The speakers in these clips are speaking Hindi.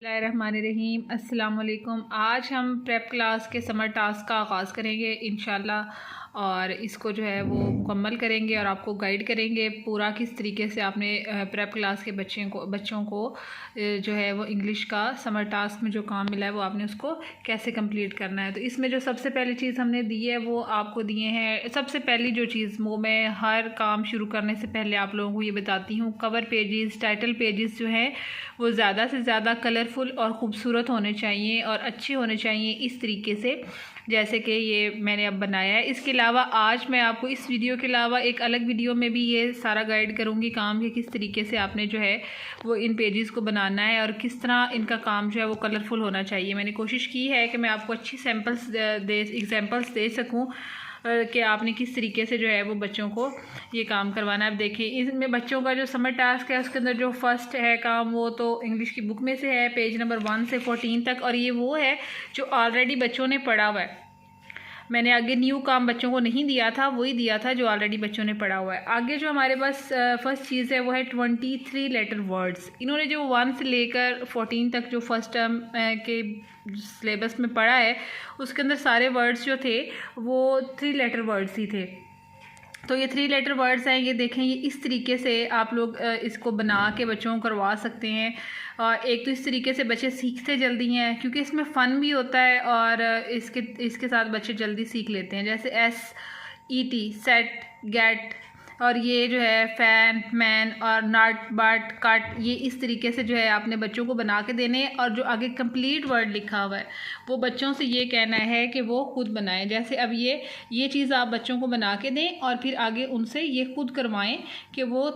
बिस्मिल्लाहिर्रहमानिर्रहीम। अस्सलाम वालेकुम। आज हम प्रेप क्लास के समर टास्क का आगाज़ करेंगे इंशाल्लाह, और इसको जो है वो मुकम्मल करेंगे और आपको गाइड करेंगे पूरा किस तरीके से आपने प्रेप क्लास के बच्चों को जो है वो इंग्लिश का समर टास्क में जो काम मिला है वो आपने उसको कैसे कंप्लीट करना है। तो इसमें जो सबसे पहली चीज़ हमने दी है वो आपको दिए हैं। सबसे पहली जो चीज़ वो मैं हर काम शुरू करने से पहले आप लोगों को ये बताती हूँ, कवर पेजेस, टाइटल पेजेस जो हैं वो ज़्यादा से ज़्यादा कलरफुल और ख़ूबसूरत होने चाहिए और अच्छे होने चाहिए इस तरीके से जैसे कि ये मैंने अब बनाया है। इसके अलावा आज मैं आपको इस वीडियो के अलावा एक अलग वीडियो में भी ये सारा गाइड करूँगी काम कि किस तरीके से आपने जो है वो इन पेजेस को बनाना है और किस तरह इनका काम जो है वो कलरफुल होना चाहिए। मैंने कोशिश की है कि मैं आपको अच्छी एग्जांपल्स दे सकूँ कि आपने किस तरीके से जो है वो बच्चों को ये काम करवाना है। अब देखिए इसमें बच्चों का जो समर टास्क है उसके अंदर जो फर्स्ट है काम वो तो इंग्लिश की बुक में से है, पेज नंबर 1 से 14 तक, और ये वो है जो ऑलरेडी बच्चों ने पढ़ा हुआ है। मैंने आगे न्यू काम बच्चों को नहीं दिया था, वही दिया था जो ऑलरेडी बच्चों ने पढ़ा हुआ है। आगे जो हमारे पास फर्स्ट चीज़ है वो है 23 लेटर वर्ड्स। इन्होंने जो 1 से लेकर 14 तक जो फर्स्ट टर्म के सिलेबस में पढ़ा है उसके अंदर सारे वर्ड्स जो थे वो 3 लेटर वर्ड्स ही थे। तो ये 3 लेटर वर्ड्स हैं, ये देखें, ये इस तरीके से आप लोग इसको बना के बच्चों को करवा सकते हैं। एक तो इस तरीके से बच्चे सीखते जल्दी हैं क्योंकि इसमें फ़न भी होता है और इसके साथ बच्चे जल्दी सीख लेते हैं। जैसे SET, सेट, गेट, और ये जो है फैन, मैन और नट, बट, कट, ये इस तरीके से जो है आपने बच्चों को बना के देने, और जो आगे कंप्लीट वर्ड लिखा हुआ है वो बच्चों से ये कहना है कि वो खुद बनाएं। जैसे अब ये चीज़ आप बच्चों को बना के दें और फिर आगे उनसे ये खुद करवाएं कि वो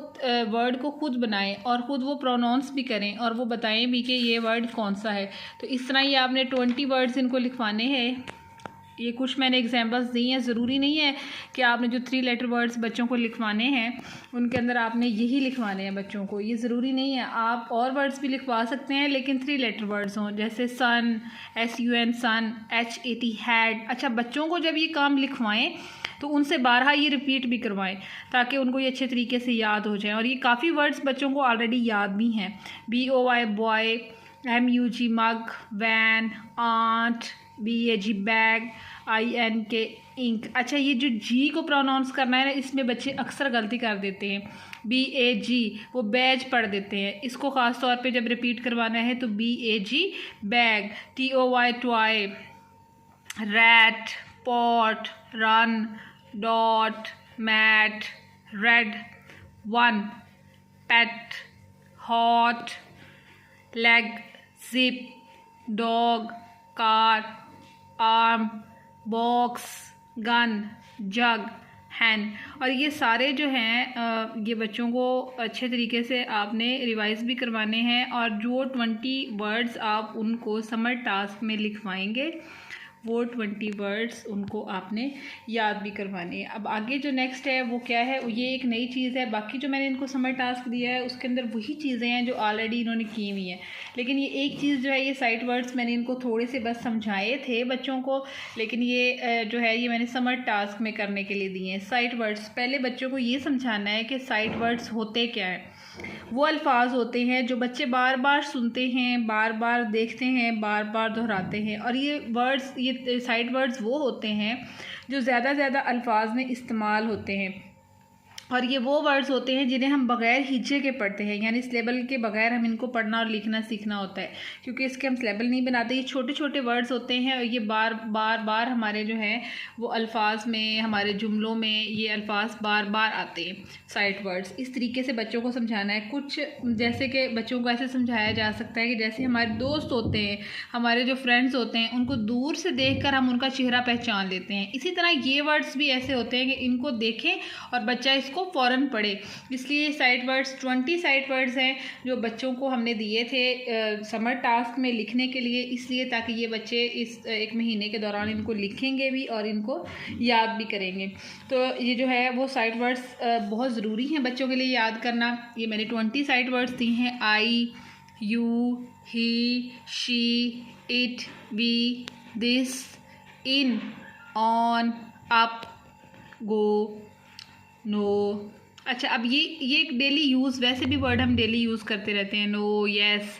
वर्ड को खुद बनाएं और ख़ुद वो प्रोनाउंस भी करें और वो बताएं भी कि ये वर्ड कौन सा है। तो इस तरह ही आपने 20 वर्ड्स इनको लिखवाने हैं। ये कुछ मैंने एग्जांपल्स दी हैं, ज़रूरी नहीं है कि आपने जो 3 लेटर वर्ड्स बच्चों को लिखवाने हैं उनके अंदर आपने यही लिखवाने हैं बच्चों को, ये ज़रूरी नहीं है। आप और वर्ड्स भी लिखवा सकते हैं लेकिन 3 लेटर वर्ड्स हों, जैसे सन, SUN, सन, HAT, हैड। अच्छा, बच्चों को जब ये काम लिखवाएं तो उनसे बारहा ये रिपीट भी करवाएं ताकि उनको ये अच्छे तरीके से याद हो जाए। और ये काफ़ी वर्ड्स बच्चों को ऑलरेडी याद भी हैं। BOY boy, MUG mug, van, ant, BAG bag, INK ink. अच्छा, ये जो जी को प्रोनाउंस करना है ना इसमें बच्चे अक्सर गलती कर देते हैं। BAG वो बैज पढ़ देते हैं, इसको ख़ास तौर पे जब रिपीट करवाना है तो BAG bag. TOY toy, rat, pot, run, dot, mat, red, one, pet, hot, leg, zip, dog, car, arm, box, gun, jug, hen. और ये सारे जो हैं ये बच्चों को अच्छे तरीके से आपने रिवाइज़ भी करवाने हैं, और जो 20 वर्ड्स आप उनको समर टास्क में लिखवाएंगे वो 20 वर्ड्स उनको आपने याद भी करवाने हैं। अब आगे जो नेक्स्ट है वो क्या है, ये एक नई चीज़ है। बाकी जो मैंने इनको समर टास्क दिया है उसके अंदर वही चीज़ें हैं जो ऑलरेडी इन्होंने की हुई हैं, लेकिन ये एक चीज़ जो है ये साइट वर्ड्स मैंने इनको थोड़े से बस समझाए थे बच्चों को, लेकिन ये जो है ये मैंने समर टास्क में करने के लिए दिए हैं। साइट वर्ड्स, पहले बच्चों को ये समझाना है कि साइट वर्ड्स होते क्या हैं। वो अल्फाज होते हैं जो बच्चे बार बार सुनते हैं, बार बार देखते हैं, बार बार दोहराते हैं, और ये साइड वर्ड्स वो होते हैं जो ज़्यादा अल्फाज में इस्तेमाल होते हैं, और ये वो वर्ड्स होते हैं जिन्हें हम बग़ैर हिज्जे के पढ़ते हैं, यानी स्लेबल के बग़ैर हम इनको पढ़ना और लिखना सीखना होता है, क्योंकि इसके हम स्लेबल नहीं बनाते। ये छोटे छोटे वर्ड्स होते हैं और ये बार बार हमारे जो हैं वो अल्फाज में, हमारे जुमलों में ये अल्फाज बार बार आते हैं। साइट वर्ड्स इस तरीके से बच्चों को समझाना है। कुछ जैसे कि बच्चों को ऐसे समझाया जा सकता है कि जैसे हमारे दोस्त होते हैं, हमारे जो फ्रेंड्स होते हैं, उनको दूर से देखकर हम उनका चेहरा पहचान लेते हैं, इसी तरह ये वर्ड्स भी ऐसे होते हैं कि इनको देखें और बच्चा इसको फ़ौरन पढ़े। इसलिए साइट वर्ड्स 20 साइट वर्ड्स हैं जो बच्चों को हमने दिए थे समर टास्क में लिखने के लिए, इसलिए ताकि ये बच्चे इस 1 महीने के दौरान इनको लिखेंगे भी और इनको याद भी करेंगे। तो ये जो है वो साइट वर्ड्स बहुत ज़रूरी हैं बच्चों के लिए याद करना। ये मैंने 20 साइट वर्ड्स दी हैं। I, you, he, she, it, we, this, in, on, up, go, no. अच्छा, अब ये एक डेली यूज़, वैसे भी वर्ड हम डेली यूज़ करते रहते हैं, no, yes,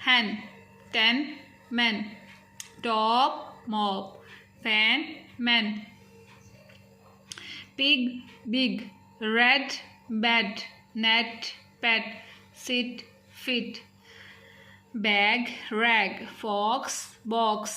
hen, 10, men, top, mop, fan, men, pig, big, red, bed, net, pet, sit, fit, bag, rag, fox, box.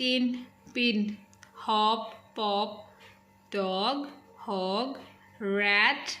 tin, pin, hop, pop, dog, hog, rat,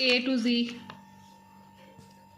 A to Z